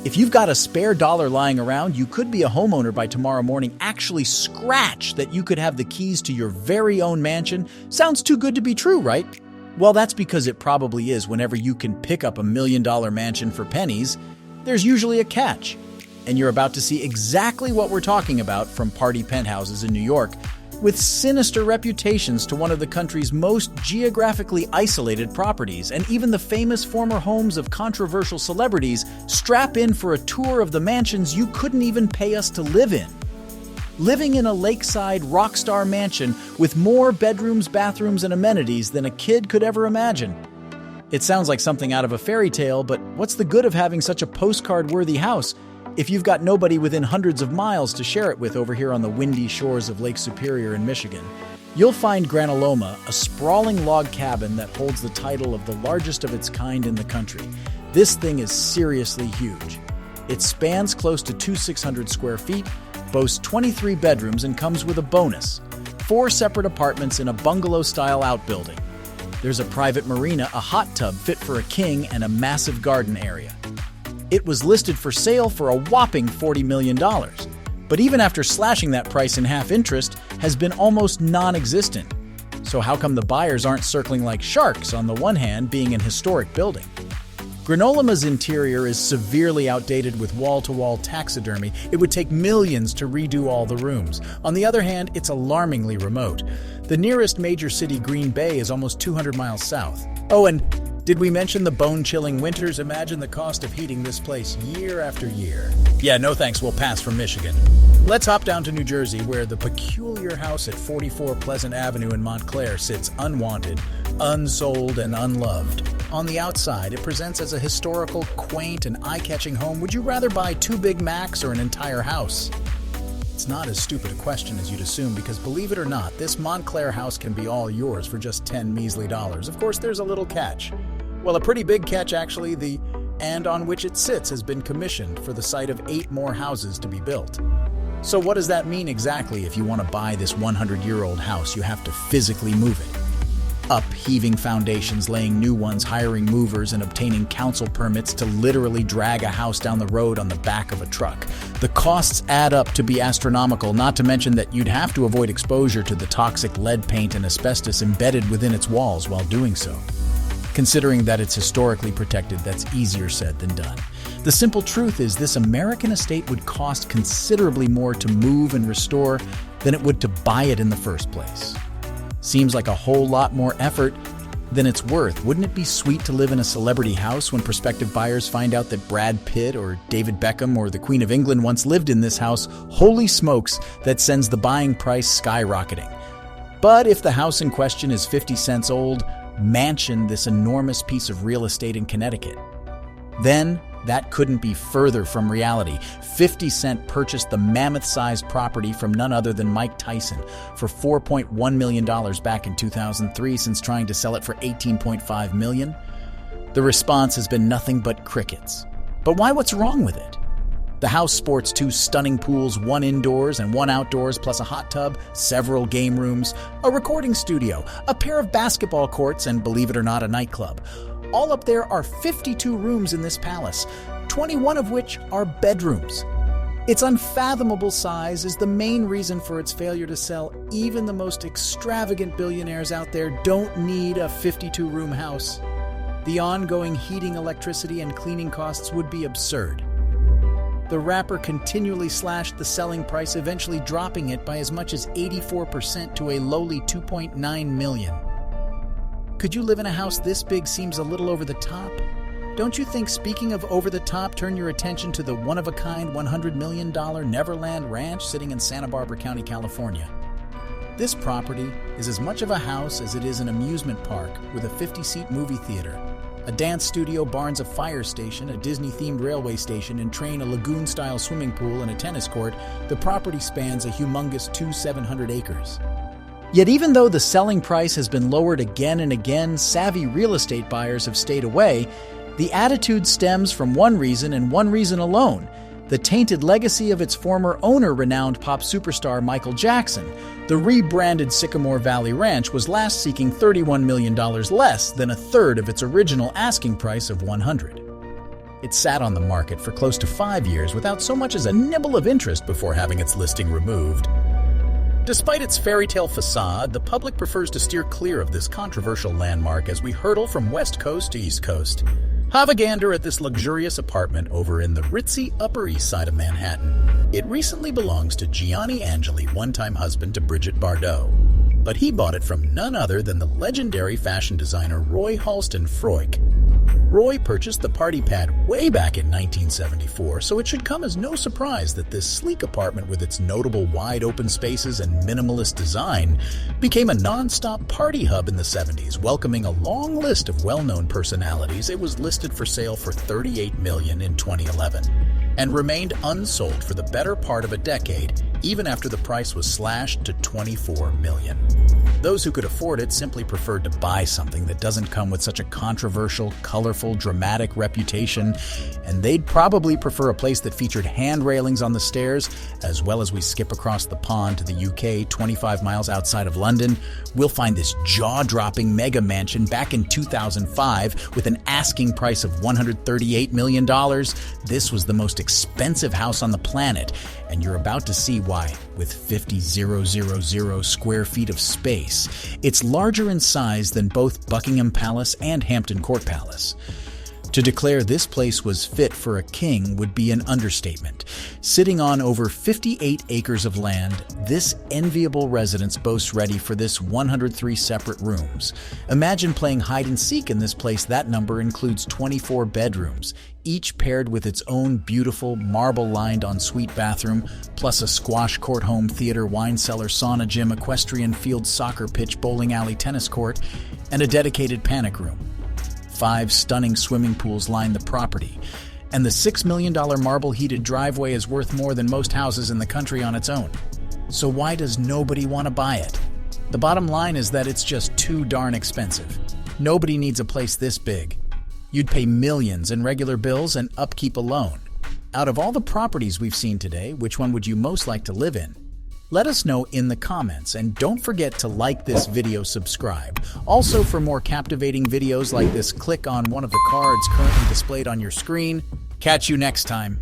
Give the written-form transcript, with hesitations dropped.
If you've got a spare dollar lying around, you could be a homeowner by tomorrow morning. Actually scratch that you could have the keys to your very own mansion. Sounds too good to be true, right? Well, that's because it probably is. Whenever you can pick up $1 million mansion for pennies, there's usually a catch. And you're about to see exactly what we're talking about from party penthouses in New York, with sinister reputations to one of the country's most geographically isolated properties, and even the famous former homes of controversial celebrities strap in for a tour of the mansions you couldn't even pay us to live in. Living in a lakeside rock star mansion with more bedrooms, bathrooms, and amenities than a kid could ever imagine. It sounds like something out of a fairy tale, but what's the good of having such a postcard-worthy house if you've got nobody within hundreds of miles to share it with over here on the windy shores of Lake Superior in Michigan? You'll find Granuloma, a sprawling log cabin that holds the title of the largest of its kind in the country. This thing is seriously huge. It spans close to 2,600 square feet, boasts 23 bedrooms, and comes with a bonus: 4 separate apartments in a bungalow-style outbuilding. There's a private marina, a hot tub fit for a king, and a massive garden area. It was listed for sale for a whopping $40 million, but even after slashing that price in half, interest has been almost non-existent. So how come the buyers aren't circling like sharks, on the one hand being an historic building? Granuloma's interior is severely outdated with wall-to-wall taxidermy. It would take millions to redo all the rooms. On the other hand, it's alarmingly remote. The nearest major city, Green Bay, is almost 200 miles south. Oh, and did we mention the bone-chilling winters? Imagine the cost of heating this place year after year. Yeah, no thanks, we'll pass from Michigan. Let's hop down to New Jersey, where the peculiar house at 44 Pleasant Avenue in Montclair sits unwanted, unsold, and unloved. On the outside, it presents as a historical, quaint, and eye-catching home. Would you rather buy 2 Big Macs or an entire house? It's not as stupid a question as you'd assume, because believe it or not, this Montclair house can be all yours for just $10 measly. Of course, there's a little catch. Well, a pretty big catch, actually. The and on which it sits has been commissioned for the site of 8 more houses to be built. So what does that mean exactly? If you want to buy this 100-year-old house, you have to physically move it. Upheaving foundations, laying new ones, hiring movers, and obtaining council permits to literally drag a house down the road on the back of a truck. The costs add up to be astronomical, not to mention that you'd have to avoid exposure to the toxic lead paint and asbestos embedded within its walls while doing so. Considering that it's historically protected, that's easier said than done. The simple truth is this American estate would cost considerably more to move and restore than it would to buy it in the first place. Seems like a whole lot more effort than it's worth. Wouldn't it be sweet to live in a celebrity house when prospective buyers find out that Brad Pitt or David Beckham or the Queen of England once lived in this house? Holy smokes, that sends the buying price skyrocketing. But if the house in question is 50 cents old, mansion this enormous piece of real estate in Connecticut, then that couldn't be further from reality. 50 Cent purchased the mammoth-sized property from none other than Mike Tyson for $4.1 million back in 2003, since trying to sell it for $18.5 million. The response has been nothing but crickets. But why? What's wrong with it? The house sports 2 stunning pools, 1 indoors and 1 outdoors, plus a hot tub, several game rooms, a recording studio, a pair of basketball courts, and believe it or not, a nightclub. All up there are 52 rooms in this palace, 21 of which are bedrooms. Its unfathomable size is the main reason for its failure to sell. Even the most extravagant billionaires out there don't need a 52-room house. The ongoing heating, electricity, and cleaning costs would be absurd. The rapper continually slashed the selling price, eventually dropping it by as much as 84% to a lowly $2.9 million. Could you live in a house this big? Seems a little over the top. Don't you think, speaking of over the top, turn your attention to the one-of-a-kind $100 million Neverland Ranch sitting in Santa Barbara County, California. This property is as much of a house as it is an amusement park, with a 50-seat movie theater, a dance studio, barns, a fire station, a Disney-themed railway station, and train, a lagoon-style swimming pool, and a tennis court. The property spans a humongous 700 acres. Yet even though the selling price has been lowered again and again, savvy real estate buyers have stayed away. The attitude stems from one reason and one reason alone: the tainted legacy of its former owner, renowned pop superstar Michael Jackson. The rebranded Sycamore Valley Ranch was last seeking $31 million less than a third of its original asking price of $100. It sat on the market for close to 5 years without so much as a nibble of interest before having its listing removed. Despite its fairy tale facade, the public prefers to steer clear of this controversial landmark as we hurtle from West Coast to East Coast. Have a gander at this luxurious apartment over in the ritzy Upper East Side of Manhattan. It recently belongs to Gianni Angeli, one-time husband to Brigitte Bardot. But he bought it from none other than the legendary fashion designer Roy Halston Freuk. Roy purchased the party pad way back in 1974, so it should come as no surprise that this sleek apartment with its notable wide-open spaces and minimalist design became a non-stop party hub in the 70s, welcoming a long list of well-known personalities. It was listed for sale for $38 million in 2011 and remained unsold for the better part of a decade, even after the price was slashed to $24 million. Those who could afford it simply preferred to buy something that doesn't come with such a controversial, colorful, dramatic reputation, and they'd probably prefer a place that featured hand railings on the stairs. As well as we skip across the pond to the UK, 25 miles outside of London, we'll find this jaw-dropping mega mansion back in 2005 with an asking price of $138 million. This was the most expensive house on the planet, and you're about to see why. With 50,000 square feet of space, it's larger in size than both Buckingham Palace and Hampton Court Palace. To declare this place was fit for a king would be an understatement. Sitting on over 58 acres of land, this enviable residence boasts ready for this 103 separate rooms. Imagine playing hide and seek in this place. That number includes 24 bedrooms, each paired with its own beautiful marble-lined ensuite bathroom, plus a squash court, home theater, wine cellar, sauna, gym, equestrian field, soccer pitch, bowling alley, tennis court, and a dedicated panic room. 5 stunning swimming pools line the property, and the $6 million marble-heated driveway is worth more than most houses in the country on its own. So why does nobody want to buy it? The bottom line is that it's just too darn expensive. Nobody needs a place this big. You'd pay millions in regular bills and upkeep alone. Out of all the properties we've seen today, which one would you most like to live in? Let us know in the comments, and don't forget to like this video, subscribe. Also, for more captivating videos like this, click on one of the cards currently displayed on your screen. Catch you next time.